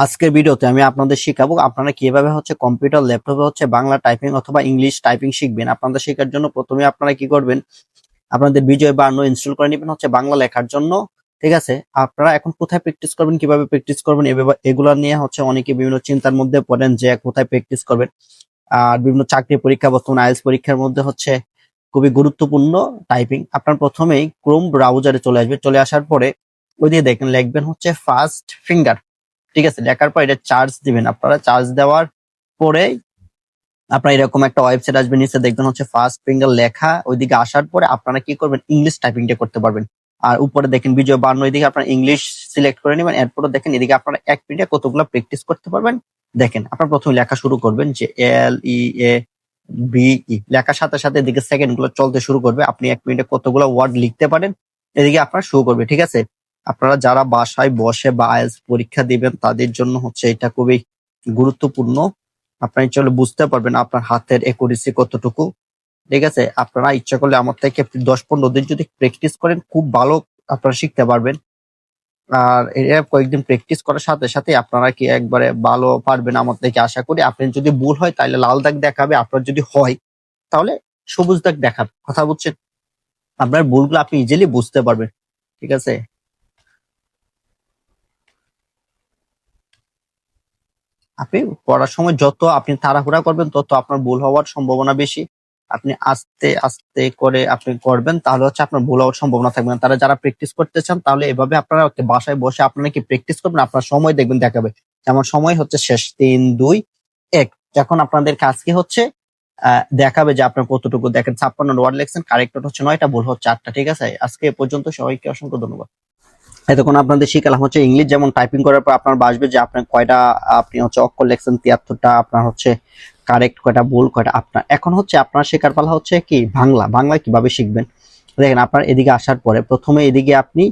আজকের ভিডিওতে আমি আপনাদের শিখাবো আপনারা কিভাবে কম্পিউটার ল্যাপটপে বাংলা টাইপিং অথবা ইংলিশ টাইপিং শিখবেন। আপনাদের শেখার জন্য প্রথমে আপনারা কি করবেন, আপনাদের বিজয় বায়ান্ন ইনস্টল করে নেবেন বাংলা লেখার জন্য। ঠিক আছে, আপনারা এখন কোথায় প্র্যাকটিস করবেন, কিভাবে প্র্যাকটিস করবেন, এগুলো নিয়ে অনেকে বিভিন্ন চিন্তার মধ্যে পড়েন যে কোথায় প্র্যাকটিস করবেন। আর বিভিন্ন চাকরি পরীক্ষা, বর্তমানে আইএলটিএস পরীক্ষার মধ্যে খুবই গুরুত্বপূর্ণ টাইপিং। আপনার প্রথমেই ক্রোম ব্রাউজারে চলে আসবে, চলে আসার পরে ওই দিয়ে দেখেন লিখবেন ফার্স্ট ফিঙ্গার। ঠিক আছে, লেখার পর এটা চার্জ দিবেন। আপনারা চার্জ দেওয়ার পরে আপনার এরকম একটা ওয়েবসাইট আসবে, নিচে দেখবেন ফার্স্ট ফিঙ্গার লেখা। ওইদিকে আসার পরে আপনারা কি করবেন, ইংলিশ টাইপিংটা করতে পারবেন। আর উপরে দেখেন বিজয় বান্ন, এদিকে আপনারা ইংলিশ সিলেক্ট করে নেবেন। এরপরে দেখেন এদিকে আপনারা এক মিনিটে কতগুলো প্র্যাকটিস করতে পারবেন। দেখেন আপনার প্রথমে লেখা শুরু করবেন যে LEABE, লেখার সাথে সাথে এদিকে সেকেন্ড গুলো চলতে শুরু করবে। আপনি এক মিনিটে কতগুলো ওয়ার্ড লিখতে পারেন এদিকে আপনার শুরু করবে। ঠিক আছে, আপনারা যারা বাসায় বসে বা আইএলটিএস পরীক্ষা দিবেন তাদের জন্য এটা খুবই গুরুত্বপূর্ণ। আপনারা চলে বুঝতে পারবেন আপনার হাতের একুরেসি কতটুকু। ঠিক আছে, আপনারা ইচ্ছা করলে আমার থেকে 10-15 দিন যদি প্র্যাকটিস করেন খুব ভালো আপনারা শিখতে পারবেন। আর এর কয়েকদিন প্র্যাকটিস করার সাথে সাথে আপনারা কি একবারে ভালো পারবেন আমার থেকে আশা করি। আপনার যদি ভুল হয় তাহলে লাল দাগ দেখাবে, আপনার যদি হয় তাহলে সবুজ দাগ দেখাবে। কথা বুঝছেন? আপনার ভুলগুলো আপনি ইজিলি বুঝতে পারবেন। ঠিক আছে, আপনি পড়ার সময় যত আপনি তাড়াহুড়া করবেন তত আপনার ভুল হওয়ার সম্ভাবনা বেশি। আপনি আস্তে আস্তে করে আপনি করবেন, তাহলে আপনার ভুল হওয়ার সম্ভাবনা থাকবে না। তারা যারা প্র্যাকটিস করতে চান তাহলে এভাবে আপনারা বাসায় বসে আপনারা কি প্র্যাকটিস করবেন, আপনার সময় দেখবেন দেখাবে। যেমন সময় শেষ 3, 2, 1। এখন আপনাদের কাজ কি দেখাবে যে আপনার কতটুকু। দেখেন 56 ওয়ার্ড লিখছেন, কারেক্ট 9টা, ভুল 8টা। ঠিক আছে, আজকে এ পর্যন্ত, সবাইকে অসংখ্য ধন্যবাদ। এতক্ষণ আপনাদের শিখালাম ইংলিশ, যেমন টাইপিং করার পর আপনার বাসবে যে আপনার কয়টা আপনি অক্ষর লিখছেন 73টা, আপনার কারেক্ট কয়টা, ভুল কয়টা আপনার। এখন আপনার শেখার পালা কি বাংলা কিভাবে শিখবেন। দেখেন আপনার এদিকে আসার পরে প্রথমে এদিকে আপনি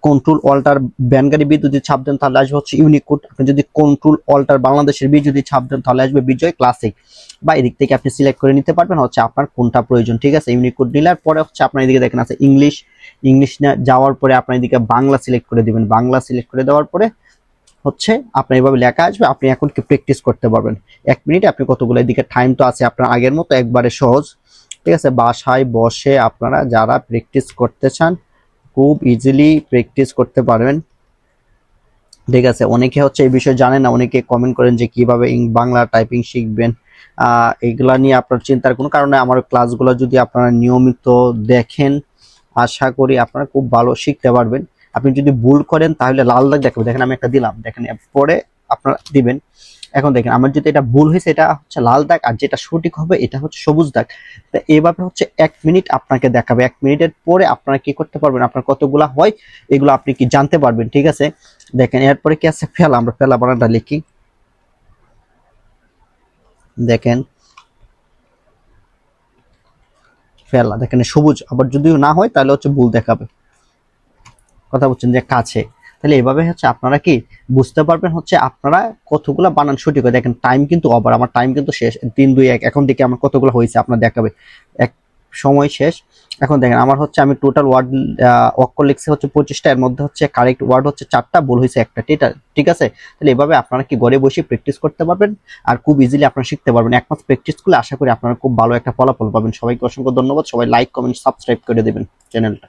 কন্ট্রোল অল্টার ব্যানগাড়ি বি যদি ছাপ দেন তাহলে আসবে ইউনিকোড। আপনি যদি কন্ট্রোল অল্টার বাংলাদেশের বি যদি ছাপ দেন তাহলে আসবে বিজয় ক্লাসিক। বা এদিক থেকে আপনি সিলেক্ট করে নিতে পারবেন আপনার কোনটা প্রয়োজন। ঠিক আছে, ইউনিকোড নিলার পরে আপনার এদিকে দেখেন আছে ইংলিশ। ইংলিশ যাওয়ার পরে আপনার এদিকে বাংলা সিলেক্ট করে দিবেন। বাংলা সিলেক্ট করে দেওয়ার পরে আপনার এইভাবে লেখা আসবে। আপনি এখন কি প্র্যাকটিস করতে পারবেন। 1 মিনিটে আপনি কতগুলো, এদিকে টাইম তো আছে আপনার আগের মতো একবারে সহজ। ঠিক আছে, বাসায় বসে আপনারা যারা প্র্যাকটিস করতে চান খুব ইজিলি প্র্যাকটিস করতে পারবেন। ঠিক আছে, অনেকে এই বিষয়ে জানেন না, অনেকে কমেন্ট করেন যে কিভাবে বাংলা টাইপিং শিখবেন। এগুলা নিয়ে আপনার চিন্তার কোনো কারণে আমার ক্লাসগুলো যদি আপনারা নিয়মিত দেখেন আশা করি আপনারা খুব ভালো শিখতে পারবেন। আপনি যদি ভুল করেন তাহলে লাল দাগ দেখাবে। দেখেন আমি একটা দিলাম, দেখেন পরে আপনারা দিবেন। এখন দেখেন আমার যদি এটা ভুল হয়েছে এটা লাল দাগ, আর যেটা সঠিক হবে এটা সবুজ দাগ। তো এইভাবে 1 মিনিট আপনাকে দেখাবে। 1 মিনিটের পরে আপনারা কি করতে পারবেন, আপনার কতগুলা হয় এগুলো আপনি কি জানতে পারবেন। ঠিক আছে, দেখেন এরপরে কি আছে ফেলা। আমরা ফেলা বানানটা লিখি। দেখেন ফেলা, দেখেন সবুজ। আবার যদিও না হয় তাহলে ভুল দেখাবে। কথা বলছেন যে কাছে। তাহলে এভাবে আপনারা কি বুঝতে পারবেন আপনারা কতগুলা বানান সঠিক হয়। দেখেন টাইম কিন্তু ওভার, আমার টাইম কিন্তু শেষ 3, 2, 1। এখন দেখি আমার কতগুলো হয়েছে আপনার দেখাবে। এক সময় শেষ। এখন দেখেন আমার আমি টোটাল ওয়ার্ড অক্ষর লিখছি 25টা, এর মধ্যে কারেক্ট ওয়ার্ড 4টা, ভুল হয়েছে 1টা। ঠিক আছে, তাহলে এভাবে আপনারা কি ঘরে বসে প্র্যাকটিস করতে পারবেন আর খুব ইজিলি আপনারা শিখতে পারবেন। এক মাস প্র্যাকটিস করলে আশা করি আপনারা খুব ভালো একটা ফলাফল পাবেন। সবাইকে অসংখ্য ধন্যবাদ। সবাই লাইক, কমেন্ট, সাবস্ক্রাইব করে দেবেন চ্যানেলটা।